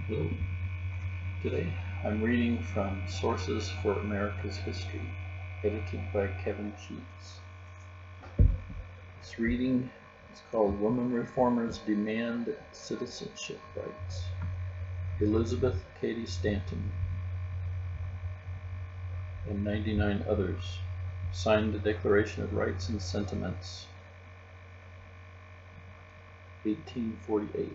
Hello. Today I'm reading from Sources for America's History, edited by Kevin Sheets. This reading is called Women Reformers Demand Citizenship Rights. Elizabeth Cady Stanton and 99 others signed the Declaration of Rights and Sentiments, 1848.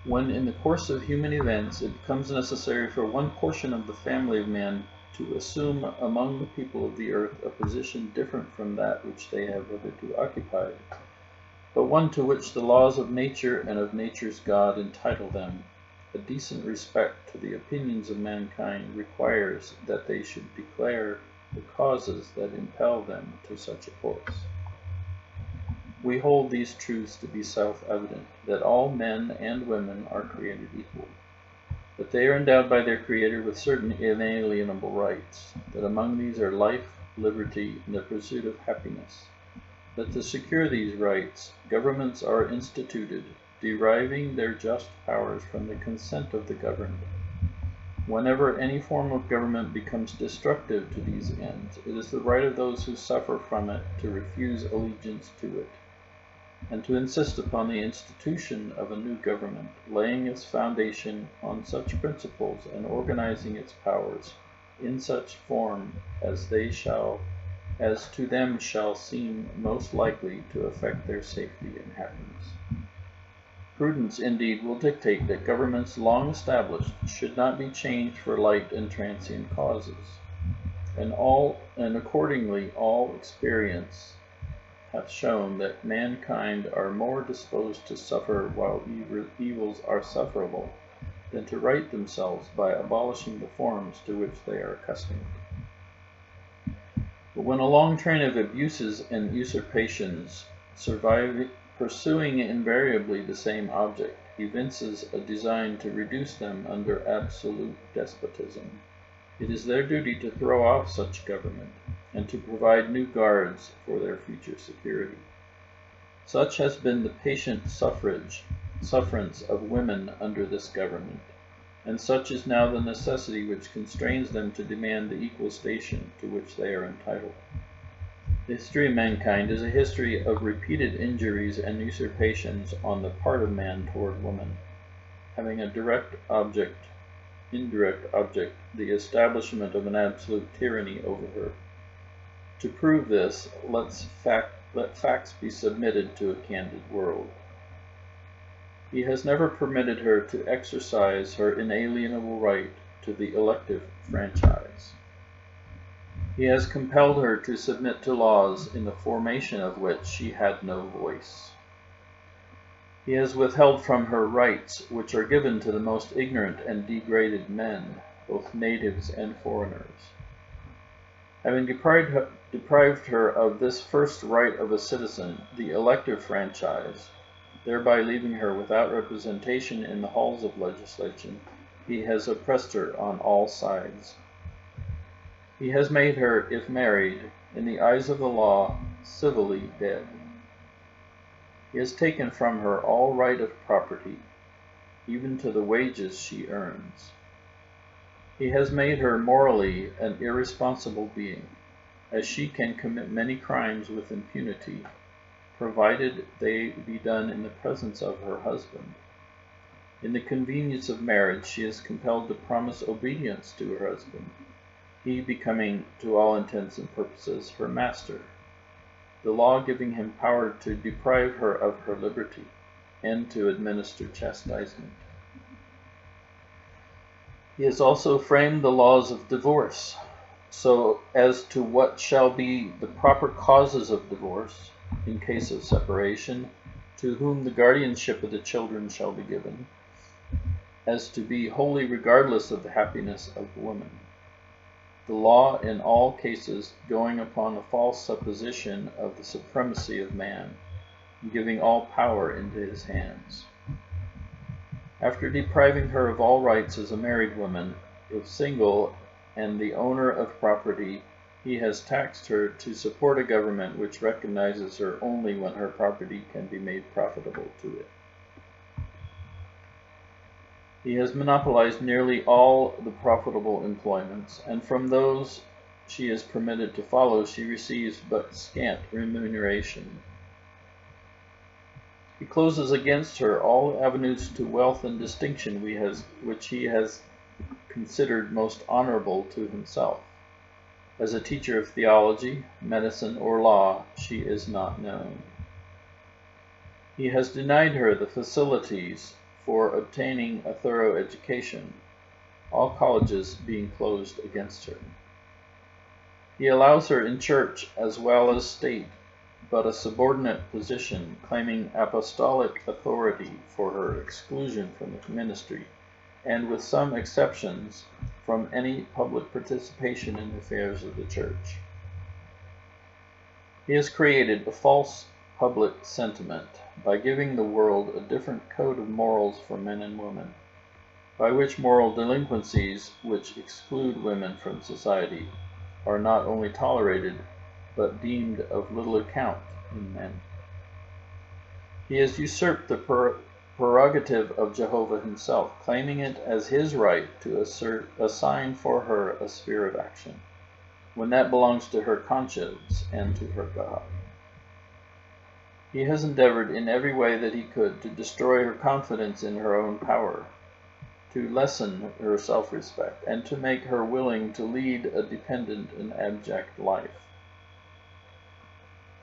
When in the course of human events it becomes necessary for one portion of the family of man to assume among the people of the earth a position different from that which they have hitherto occupied, but one to which the laws of nature and of nature's God entitle them, a decent respect to the opinions of mankind requires that they should declare the causes that impel them to such a course. We hold these truths to be self-evident, that all men and women are created equal, that they are endowed by their Creator with certain inalienable rights, that among these are life, liberty, and the pursuit of happiness, that to secure these rights, governments are instituted, deriving their just powers from the consent of the governed. Whenever any form of government becomes destructive to these ends, it is the right of those who suffer from it to refuse allegiance to it, and to insist upon the institution of a new government, laying its foundation on such principles and organizing its powers in such form as to them shall seem most likely to affect their safety and happiness. Prudence indeed will dictate that governments long established should not be changed for light and transient causes, and accordingly all experience hath shown that mankind are more disposed to suffer while evils are sufferable than to right themselves by abolishing the forms to which they are accustomed. But when a long train of abuses and usurpations pursuing invariably the same object, evinces a design to reduce them under absolute despotism, it is their duty to throw off such government, and to provide new guards for their future security. Such has been the patient sufferance of women under this government, and such is now the necessity which constrains them to demand the equal station to which they are entitled. The history of mankind is a history of repeated injuries and usurpations on the part of man toward woman, having a indirect object, the establishment of an absolute tyranny over her. To prove this, let facts be submitted to a candid world. He has never permitted her to exercise her inalienable right to the elective franchise. He has compelled her to submit to laws in the formation of which she had no voice. He has withheld from her rights which are given to the most ignorant and degraded men, both natives and foreigners. Having deprived her of this first right of a citizen, the elective franchise, thereby leaving her without representation in the halls of legislation, he has oppressed her on all sides. He has made her, if married, in the eyes of the law, civilly dead. He has taken from her all right of property, even to the wages she earns. He has made her morally an irresponsible being, as she can commit many crimes with impunity, provided they be done in the presence of her husband. In the convenience of marriage she is compelled to promise obedience to her husband, he becoming, to all intents and purposes, her master, the law giving him power to deprive her of her liberty, and to administer chastisement. He has also framed the laws of divorce, so as to what shall be the proper causes of divorce, in case of separation, to whom the guardianship of the children shall be given, as to be wholly regardless of the happiness of the woman. The law in all cases going upon a false supposition of the supremacy of man, and giving all power into his hands. After depriving her of all rights as a married woman, if single and the owner of property, he has taxed her to support a government which recognizes her only when her property can be made profitable to it. He has monopolized nearly all the profitable employments, and from those she is permitted to follow she receives but scant remuneration. He closes against her all avenues to wealth and distinction which he has considered most honorable to himself. As a teacher of theology, medicine, or law, she is not known. He has denied her the facilities for obtaining a thorough education, all colleges being closed against her. He allows her in church as well as state, but a subordinate position, claiming apostolic authority for her exclusion from the ministry, and with some exceptions, from any public participation in the affairs of the church. He has created a false public sentiment by giving the world a different code of morals for men and women, by which moral delinquencies which exclude women from society are not only tolerated, but deemed of little account in men. He has usurped the prerogative of Jehovah himself, claiming it as his right to assign for her a sphere of action, when that belongs to her conscience and to her God. He has endeavored in every way that he could to destroy her confidence in her own power, to lessen her self-respect, and to make her willing to lead a dependent and abject life.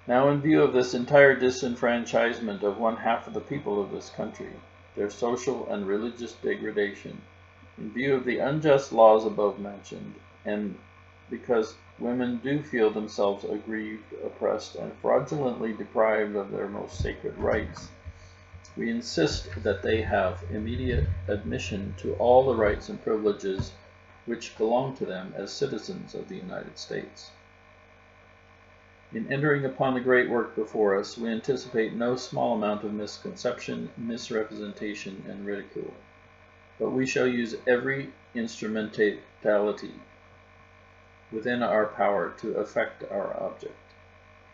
Now, in view of this entire disenfranchisement of one half of the people of this country, their social and religious degradation, in view of the unjust laws above mentioned, and because women do feel themselves aggrieved, oppressed, and fraudulently deprived of their most sacred rights, we insist that they have immediate admission to all the rights and privileges which belong to them as citizens of the United States. In entering upon the great work before us, we anticipate no small amount of misconception, misrepresentation, and ridicule, but we shall use every instrumentality within our power to effect our object.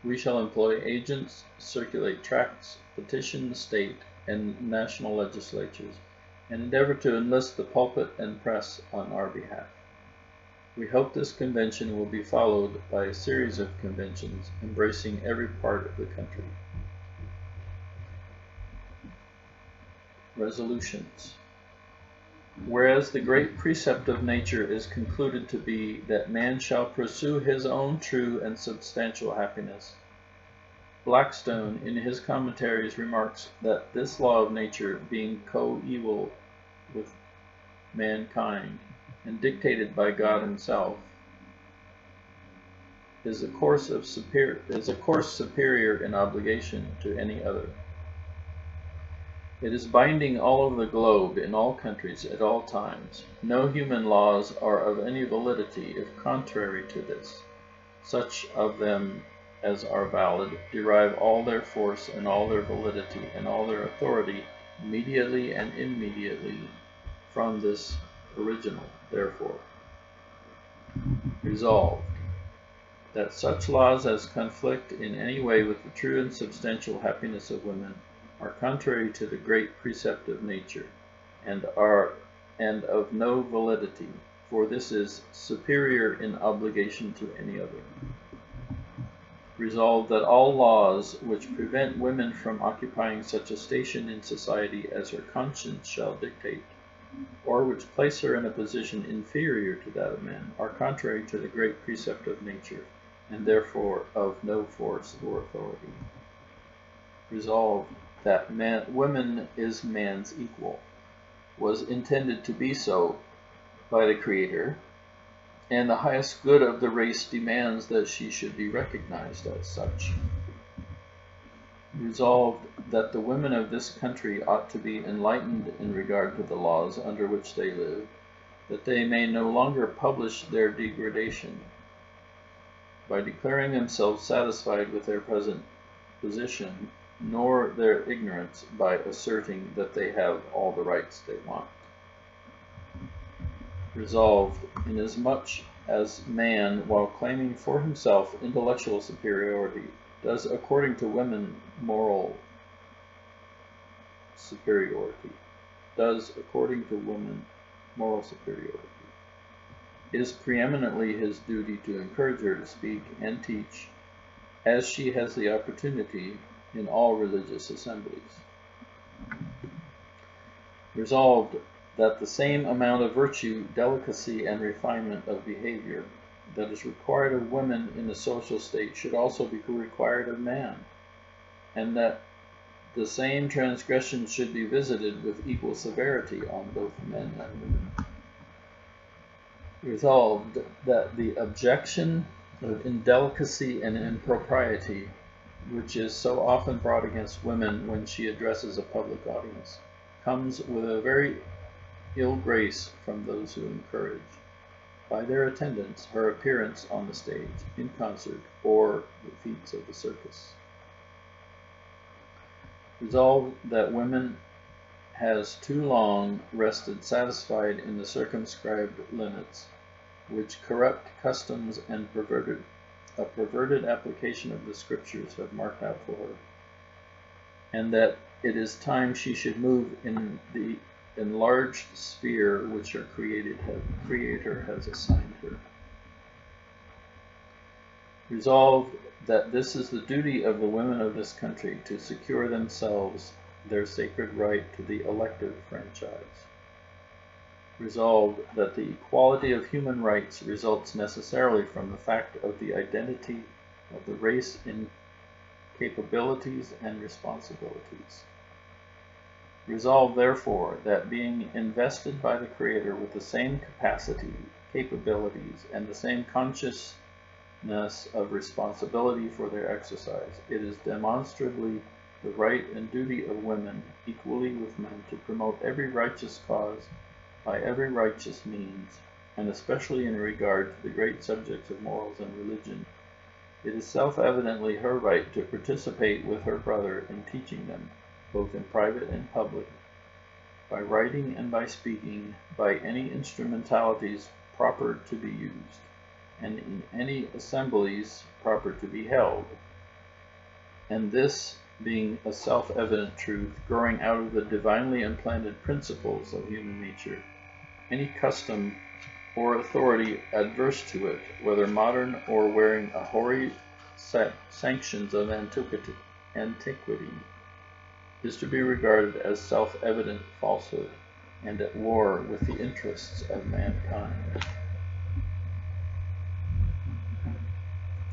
We shall employ agents, circulate tracts, petition the state and national legislatures, and endeavor to enlist the pulpit and press on our behalf. We hope this convention will be followed by a series of conventions embracing every part of the country. Resolutions. Whereas the great precept of nature is concluded to be that man shall pursue his own true and substantial happiness, Blackstone in his commentaries remarks that this law of nature, being coeval with mankind and dictated by God himself, is a course superior in obligation to any other. It is binding all over the globe, in all countries, at all times. No human laws are of any validity if contrary to this. Such of them as are valid derive all their force and all their validity and all their authority immediately and immediately from this original. Therefore, resolved, that such laws as conflict in any way with the true and substantial happiness of women are contrary to the great precept of nature, and of no validity, for this is superior in obligation to any other. Resolved, that all laws which prevent women from occupying such a station in society as her conscience shall dictate, or which place her in a position inferior to that of men, are contrary to the great precept of nature, and therefore of no force or authority. Resolved, that woman is man's equal, was intended to be so by the Creator, and the highest good of the race demands that she should be recognized as such. Resolved, that the women of this country ought to be enlightened in regard to the laws under which they live, that they may no longer publish their degradation, by declaring themselves satisfied with their present position, nor their ignorance by asserting that they have all the rights they want. Resolved, inasmuch as man, while claiming for himself intellectual superiority, does according to women moral superiority, does according to woman moral superiority. It is preeminently his duty to encourage her to speak and teach as she has the opportunity in all religious assemblies. Resolved that the same amount of virtue, delicacy, and refinement of behavior that is required of women in the social state should also be required of man, and that the same transgressions should be visited with equal severity on both men and women. Resolved that the objection of indelicacy and impropriety, which is so often brought against women when she addresses a public audience, comes with a very ill grace from those who encourage, by their attendance, her appearance on the stage, in concert, or the feats of the circus. Resolved that women has too long rested satisfied in the circumscribed limits, which corrupt customs and a perverted application of the scriptures have marked out for her, and that it is time she should move in the enlarged sphere which her Creator has assigned her. Resolved that this is the duty of the women of this country to secure themselves their sacred right to the elective franchise. Resolved that the equality of human rights results necessarily from the fact of the identity of the race in capabilities and responsibilities. Resolved, therefore, that being invested by the Creator with the same capacity, capabilities, and the same consciousness of responsibility for their exercise, it is demonstrably the right and duty of women, equally with men, to promote every righteous cause by every righteous means, and especially in regard to the great subjects of morals and religion. It is self-evidently her right to participate with her brother in teaching them, both in private and public, by writing and by speaking, by any instrumentalities proper to be used, and in any assemblies proper to be held. And this being a self-evident truth growing out of the divinely implanted principles of human nature, any custom or authority adverse to it, whether modern or wearing a hoary sanctions of antiquity, is to be regarded as self-evident falsehood and at war with the interests of mankind.